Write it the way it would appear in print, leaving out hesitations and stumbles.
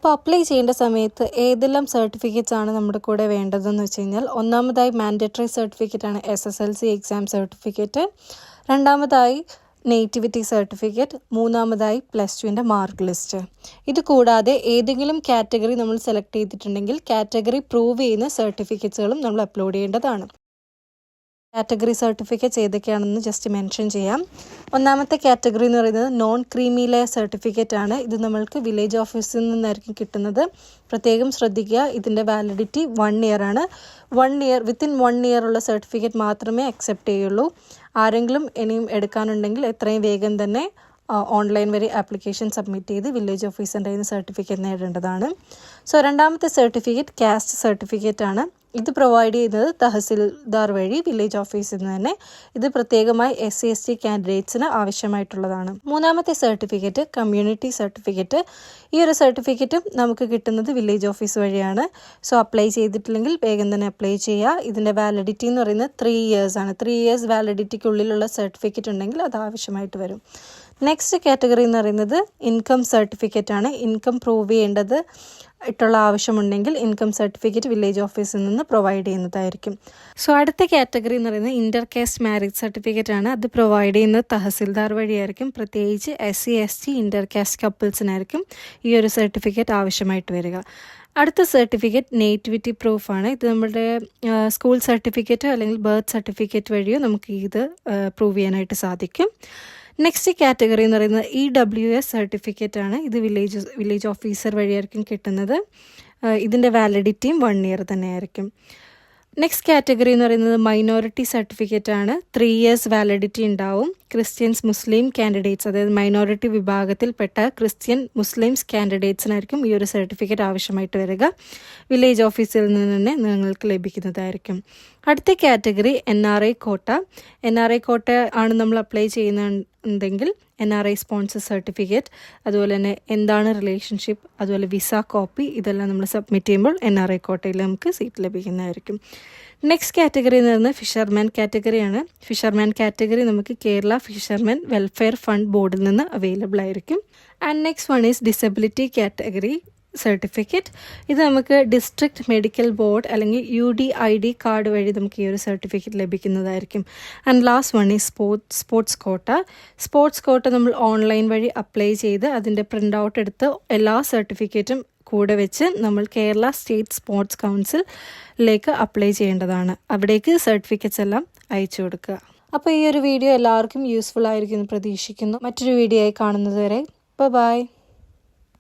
അപ്പോൾ അപ്ലൈ ചെയ്യേണ്ട സമയത്ത് ഏതെല്ലാം സർട്ടിഫിക്കറ്റ്സ് ആണ് നമ്മുടെ കൂടെ വേണ്ടതെന്ന് വെച്ച് കഴിഞ്ഞാൽ, ഒന്നാമതായി മാൻഡേറ്ററി സർട്ടിഫിക്കറ്റാണ് SSLC എക്സാം സർട്ടിഫിക്കറ്റ്, രണ്ടാമതായി നേറ്റിവിറ്റി സർട്ടിഫിക്കറ്റ്, മൂന്നാമതായി +2ൻ്റെ മാർക്ക് ലിസ്റ്റ്. ഇത് കൂടാതെ ഏതെങ്കിലും കാറ്റഗറി നമ്മൾ സെലക്ട് ചെയ്തിട്ടുണ്ടെങ്കിൽ കാറ്റഗറി പ്രൂവ് ചെയ്യുന്ന സർട്ടിഫിക്കറ്റ്സുകളും നമ്മൾ അപ്ലോഡ് ചെയ്യേണ്ടതാണ്. കാറ്റഗറി സർട്ടിഫിക്കറ്റ്സ് ഏതൊക്കെയാണെന്ന് ജസ്റ്റ് മെൻഷൻ ചെയ്യാം. ഒന്നാമത്തെ കാറ്റഗറി എന്ന് പറയുന്നത് നോൺ ക്രീമി ലെയർ സർട്ടിഫിക്കറ്റ് ആണ്. ഇത് നമ്മൾക്ക് വില്ലേജ് ഓഫീസിൽ നിന്നായിരിക്കും കിട്ടുന്നത്. പ്രത്യേകം ശ്രദ്ധിക്കുക, ഇതിൻ്റെ വാലിഡിറ്റി 1 ഇയർ ആണ്. വിത്തിൻ 1 ഇയർ ഉള്ള സർട്ടിഫിക്കറ്റ് മാത്രമേ അക്സെപ്റ്റ് ചെയ്യുള്ളൂ. ആരെങ്കിലും ഇനിയും എടുക്കാനുണ്ടെങ്കിൽ എത്രയും വേഗം തന്നെ ഓൺലൈൻ വഴി ആപ്ലിക്കേഷൻ സബ്മിറ്റ് ചെയ്ത് വില്ലേജ് ഓഫീസറിൻ്റെ കയ്യിൽ നിന്ന് സർട്ടിഫിക്കറ്റ് നേടേണ്ടതാണ്. രണ്ടാമത്തെ സർട്ടിഫിക്കറ്റ് കാസ്റ്റ് സർട്ടിഫിക്കറ്റ് ആണ്. ഇത് പ്രൊവൈഡ് ചെയ്യുന്നത് തഹസിൽദാർ വഴി വില്ലേജ് ഓഫീസിൽ നിന്ന് തന്നെ. ഇത് പ്രത്യേകമായി SC/ST കാൻഡിഡേറ്റ്സിന് ആവശ്യമായിട്ടുള്ളതാണ്. മൂന്നാമത്തെ സർട്ടിഫിക്കറ്റ് കമ്മ്യൂണിറ്റി സർട്ടിഫിക്കറ്റ്. ഈ ഒരു സർട്ടിഫിക്കറ്റും നമുക്ക് കിട്ടുന്നത് വില്ലേജ് ഓഫീസ് വഴിയാണ്. അപ്ലൈ ചെയ്തിട്ടില്ലെങ്കിൽ വേഗം തന്നെ അപ്ലൈ ചെയ്യുക. ഇതിൻ്റെ വാലിഡിറ്റി എന്ന് പറയുന്നത് 3 ഇയേഴ്സ് ആണ്. 3 ഇയേഴ്സ് വാലിഡിറ്റിക്കുള്ളിലുള്ള സർട്ടിഫിക്കറ്റ് ഉണ്ടെങ്കിൽ അത് ആവശ്യമായിട്ട് വരും. നെക്സ്റ്റ് കാറ്റഗറി എന്ന് പറയുന്നത് ഇൻകം സർട്ടിഫിക്കറ്റ് ആണ്. ഇൻകം പ്രൂവ് ചെയ്യേണ്ടത് ആയിട്ടുള്ള ആവശ്യമുണ്ടെങ്കിൽ ഇൻകം സർട്ടിഫിക്കറ്റ് വില്ലേജ് ഓഫീസിൽ നിന്ന് പ്രൊവൈഡ് ചെയ്യുന്നതായിരിക്കും. അടുത്ത കാറ്റഗറി എന്ന് പറയുന്നത് ഇൻ്റർ കാസ്റ്റ് മാരേജ് സർട്ടിഫിക്കറ്റ് ആണ്. അത് പ്രൊവൈഡ് ചെയ്യുന്നത് തഹസിൽദാർ വഴിയായിരിക്കും. പ്രത്യേകിച്ച് SC/ST ഇൻ്റർ കാസ്റ്റ് കപ്പിൾസിനായിരിക്കും ഈ ഒരു സർട്ടിഫിക്കറ്റ് ആവശ്യമായിട്ട് വരിക. അടുത്ത സർട്ടിഫിക്കറ്റ് നേറ്റിവിറ്റി പ്രൂഫാണ്. ഇത് നമ്മുടെ സ്കൂൾ സർട്ടിഫിക്കറ്റോ അല്ലെങ്കിൽ ബർത്ത് സർട്ടിഫിക്കറ്റ് വഴിയോ നമുക്ക് ഇത് പ്രൂവ് ചെയ്യാനായിട്ട് സാധിക്കും. നെക്സ്റ്റ് കാറ്റഗറി എന്ന് പറയുന്നത് EWS സർട്ടിഫിക്കറ്റ് ആണ്. ഇത് വില്ലേജ് ഓഫീസർ വഴിയായിരിക്കും കിട്ടുന്നത്. ഇതിൻ്റെ വാലിഡിറ്റിയും 1 ഇയർ തന്നെയായിരിക്കും. നെക്സ്റ്റ് കാറ്റഗറി എന്ന് പറയുന്നത് മൈനോറിറ്റി സർട്ടിഫിക്കറ്റ് ആണ്. 3 ഇയേഴ്സ് വാലിഡിറ്റി ഉണ്ടാവും. ക്രിസ്ത്യൻസ് മുസ്ലിം കാൻഡിഡേറ്റ്സ്, അതായത് മൈനോറിറ്റി വിഭാഗത്തിൽപ്പെട്ട മുസ്ലിംസ് കാൻഡിഡേറ്റ്സിനായിരിക്കും ഈ ഒരു സർട്ടിഫിക്കറ്റ് ആവശ്യമായിട്ട് വരിക. വില്ലേജ് ഓഫീസിൽ നിന്ന് തന്നെ നിങ്ങൾക്ക് ലഭിക്കുന്നതായിരിക്കും. അടുത്ത കാറ്റഗറി NRI കോട്ട. NRI കോട്ട ആണ് നമ്മൾ അപ്ലൈ ചെയ്യുന്നുണ്ടെങ്കിൽ NRI സ്പോൺസർ സർട്ടിഫിക്കറ്റ്, അതുപോലെ തന്നെ എന്താണ് റിലേഷൻഷിപ്പ്, അതുപോലെ വിസ കോപ്പി, ഇതെല്ലാം നമ്മൾ സബ്മിറ്റ് ചെയ്യുമ്പോൾ NRI കോട്ടയിൽ നമുക്ക് സീറ്റ് ലഭിക്കുന്നതായിരിക്കും. നെക്സ്റ്റ് കാറ്റഗറി എന്ന് പറയുന്നത് ഫിഷർമാൻ കാറ്റഗറിയാണ്. ഫിഷർമാൻ കാറ്റഗറി നമുക്ക് കേരള ഫിഷർമാൻ വെൽഫെയർ ഫണ്ട് ബോർഡിൽ നിന്ന് അവൈലബിൾ ആയിരിക്കും. And next one is disability category certificate. ഇത് നമുക്ക് ഡിസ്ട്രിക്ട് മെഡിക്കൽ ബോർഡ് അല്ലെങ്കിൽ UDID കാർഡ് വഴി നമുക്ക് ഈ ഒരു സർട്ടിഫിക്കറ്റ് ലഭിക്കുന്നതായിരിക്കും. And last one is sports quota. Sports quota നമ്മൾ ഓൺലൈൻ വഴി അപ്ലൈ ചെയ്ത് അതിൻ്റെ പ്രിൻ്റ് ഔട്ട് എടുത്ത് എല്ലാ സർട്ടിഫിക്കറ്റും കൂടെ വെച്ച് നമ്മൾ കേരള സ്റ്റേറ്റ് സ്പോർട്സ് കൗൺസിലിലേക്ക് അപ്ലൈ ചെയ്യേണ്ടതാണ്. അവിടേക്ക് സർട്ടിഫിക്കറ്റ്സ് എല്ലാം അയച്ചു കൊടുക്കുക. അപ്പോൾ ഈ ഒരു വീഡിയോ എല്ലാവർക്കും യൂസ്ഫുൾ ആയിരിക്കും എന്ന് പ്രതീക്ഷിക്കുന്നു. മറ്റൊരു വീഡിയോ ആയി കാണുന്നത് വരെ ബൈ.